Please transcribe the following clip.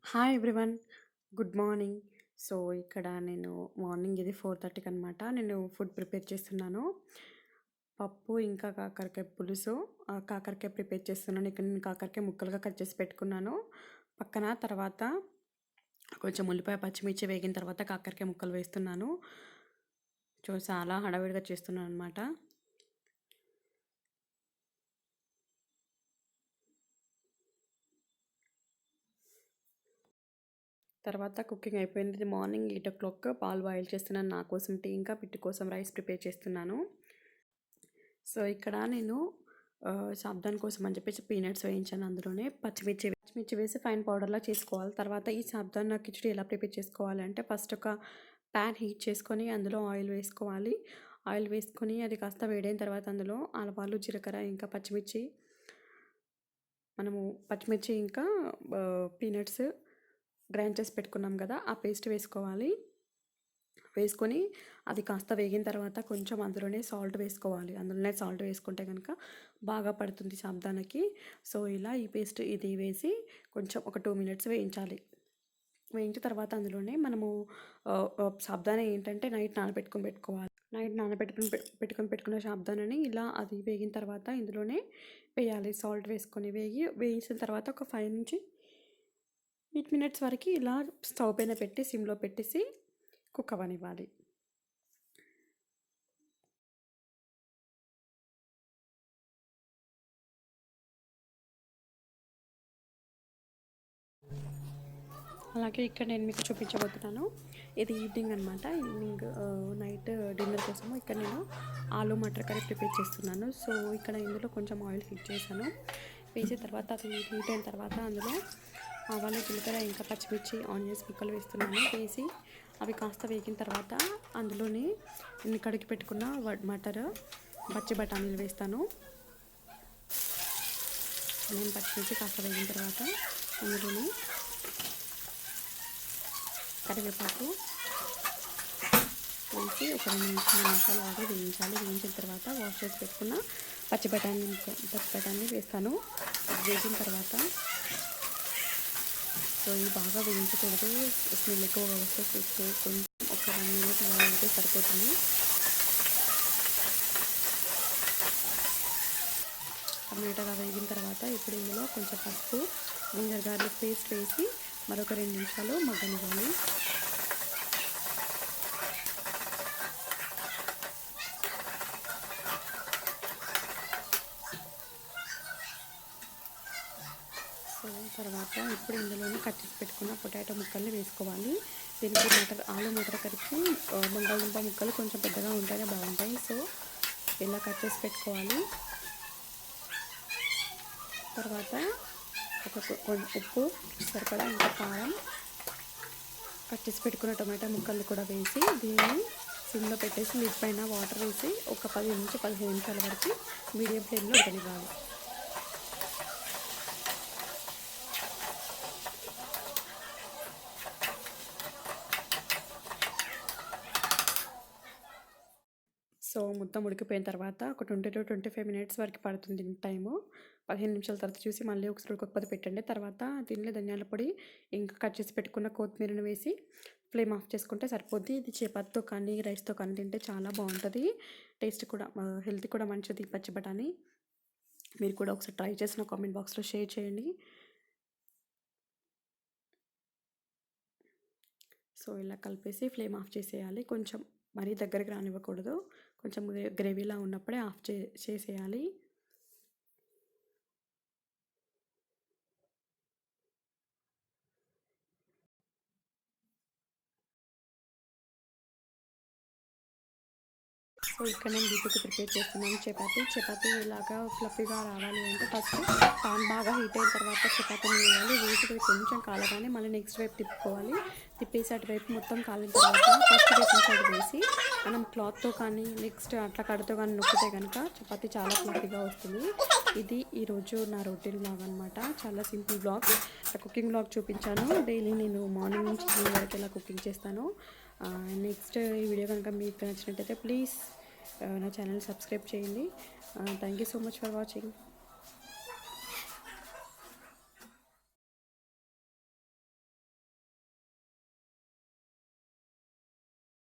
Hi everyone. Good morning. So, ఇక్కడ నేను morning ఇది 4:30కి అనమాట. నేను ఫుడ్ ప్రిపేర్ చేస్తున్నాను. పప్పు ఇంకా కాకరకాయ పులుసు. కాకరకాయ ప్రిపేర్ చేస్తున్నాను. ఇక్కడ నేను కాకరకాయ ముక్కలుగా కట్ చేసి పెట్టుకున్నాను. పక్కన తర్వాత కొంచెం ఉల్లిపాయ, పచ్చిమిర్చి వేగిన తర్వాత కాకరకాయ ముక్కలు వేస్తున్నాను. చాలా హడావిడిగా చేస్తున్నాను అనమాట. తర్వాత కుకింగ్ అయిపోయింది. ఇది మార్నింగ్ 8:00 పాలు బాయిల్ చేస్తున్నాను. నా కోసం టీ, ఇంకా పిట్టి కోసం రైస్ ప్రిపేర్ చేస్తున్నాను. సో, ఇక్కడ నేను సాబ్దాన్ కోసం అని చెప్పేసి పీనట్స్ వేయించాను. అందులోనే పచ్చిమిర్చి వేసి ఫైన్ పౌడర్లా చేసుకోవాలి. తర్వాత ఈ సాబ్దాన్ కిచడీ ఎలా ప్రిపేర్ చేసుకోవాలి అంటే, ఫస్ట్ ఒక ప్యాన్ హీట్ చేసుకొని అందులో ఆయిల్ వేసుకోవాలి. ఆయిల్ వేసుకొని అది కాస్త వేడైన తర్వాత అందులో ఆవాలు, జీలకర్ర, ఇంకా పచ్చిమిర్చి ఇంకా పీనట్స్ గ్రైండ్ చేసి పెట్టుకున్నాం కదా, ఆ పేస్ట్ వేసుకోవాలి. వేసుకొని అది కాస్త వేగిన తర్వాత కొంచెం అందులోనే సాల్ట్ వేసుకోవాలి. అందులోనే సాల్ట్ వేసుకుంటే కనుక బాగా పడుతుంది సాబ్దానకి. సో, ఇలా ఈ పేస్ట్ ఇది వేసి కొంచెం ఒక 2 మినిట్స్ వేయించాలి. వేయించిన తర్వాత అందులోనే మనము సాబ్దానా ఏంటంటే నైట్ నానబెట్టుకొని పెట్టుకోవాలి. నైట్ పెట్టుకున్న సాబ్దానాని ఇలా అది వేగిన తర్వాత ఇందులోనే వేయాలి. సాల్ట్ వేసుకొని వేయించిన తర్వాత ఒక 5 నుంచి 8 మినిట్స్ వరకు ఇలా స్టవ్ పైన పెట్టి సిమ్లో పెట్టేసి కుక్ అవ్వనివ్వాలి. అలాగే ఇక్కడ నేను మీకు చూపించబోతున్నాను. ఇది ఈవినింగ్ అనమాట. ఈవినింగ్ నైట్ డిన్నర్ కోసము ఇక్కడ నేను ఆలు మటర్ కర్రీ ప్రిపేర్ చేస్తున్నాను. సో, ఇక్కడ ఇందులో కొంచెం ఆయిల్ హీట్ చేశాను. వేసిన తర్వాత అది హీట్ అయిన తర్వాత అందులో ఆవాలు, జీలకర్ర, ఇంకా పచ్చిమిర్చి, ఆనియన్స్ ముక్కలు వేస్తున్నాను. వేసి అవి కాస్త వేగిన తర్వాత అందులోని నేను కడిగి పెట్టుకున్న మటర్, పచ్చి బఠానీలు వేస్తాను. నేను పచ్చిమిర్చి కాస్త వేగిన తర్వాత అందులోని కరివేపాకు వేసి ఒక 2 నిమిషాలు అలాగే వేయించాలి. వేయించిన తర్వాత వాష్ చేసి పెట్టుకున్న పచ్చి బఠానీ వేస్తాను. అది వేసిన తర్వాత సో, ఇవి బాగా వేయించకూడదు. స్మెల్ ఎక్కువగా వస్తే కొంచెం ఒక 1 మినిట్ అలా వేస్తే సరిపోతుంది. టమాటా అలా వేగిన తర్వాత ఇప్పుడు ఇందులో కొంచెం పసుపు, జింజర్ గార్లిక్ పేస్ట్ వేసి మరొక 2 నిమిషాలు మగ్గనివ్వాలి. తర్వాత ఇప్పుడు ఇందులోనే కట్ చేసి పెట్టుకున్న పొటాటో ముక్కల్ని వేసుకోవాలి. దీనికి ఆలు మటర్ కర్రీకి బంగాళదుంప ముక్కలు కొంచెం పెద్దగా ఉంటేనే బాగుంటాయి. సో, ఇలా కట్ చేసి పెట్టుకోవాలి. తర్వాత ఉప్పు సరిపడా, ఇంకా కారం, కట్ చేసి పెట్టుకున్న టొమాటో ముక్కలు కూడా వేసి దీన్ని సిమ్లో పెట్టేసి లిడ్ పైన వాటర్ వేసి ఒక 10 నుంచి 15 నిమిషాల వరకు మీడియం ఫ్లేమ్లో ఉడకనివ్వాలి. సో, మొత్తం ఉడికిపోయిన తర్వాత ఒక 20-25 మినిట్స్ వరకు పడుతుంది టైము. 15 నిమిషాల తర్వాత చూసి మళ్ళీ ఒకసారి ఉడకకపోతే పెట్టండి. తర్వాత దీనిలో ధనియాల పొడి, ఇంకా కట్ చేసి పెట్టుకున్న కొత్తిమీరను వేసి ఫ్లేమ్ ఆఫ్ చేసుకుంటే సరిపోద్ది. ఇది చపాతీతో కానీ రైస్తో కానీ తింటే చాలా బాగుంటుంది. టేస్ట్ కూడా హెల్త్ కూడా మంచిది పచ్చి బఠానీ. మీరు కూడా ఒకసారి ట్రై చేసిన కామెంట్ బాక్స్లో షేర్ చేయండి. సో, ఇలా కలిపేసి ఫ్లేమ్ ఆఫ్ చేసేయాలి. కొంచెం మరీ దగ్గరికి రానివ్వకూడదు. కొంచెం గ్రేవీలా ఉన్నప్పుడే ఆఫ్ చేసేయాలి. సో, ఇక్కడ నేను బీట్రూట్ ప్రిపేర్ చేస్తున్నాను. చపాతీ ఇలాగా ఫ్లఫీగా రావాలి అంటే ఫస్ట్ పాన్ బాగా హీట్ అయిన తర్వాత చపాతీని వేయాలి. వేసి కొంచెం కాలగానే మళ్ళీ నెక్స్ట్ వైపు తిప్పేసి అటువైపు మొత్తం కాలిన తర్వాత ఫస్ట్ వేసిన సైడ్ వేసి మనం క్లాత్తో కానీ నెక్స్ట్ అట్లా కడుతో కానీ నొక్కితే కనుక చపాతీ చాలా ఫ్లఫీగా వస్తుంది. ఇది ఈరోజు నా రొటీన్ బ్లాగ్ అనమాట. చాలా సింపుల్ బ్లాగ్. కుకింగ్ బ్లాగ్ చూపించాను. డైలీ నేను మార్నింగ్ నుంచి ఈవినింగ్ వరకు ఇలా కుకింగ్ చేస్తాను. నెక్స్ట్ ఈ వీడియో కనుక మీకు నచ్చినట్టయితే ప్లీజ్ నా ఛానల్ సబ్స్క్రైబ్ చేయండి. Thank you so much for watching.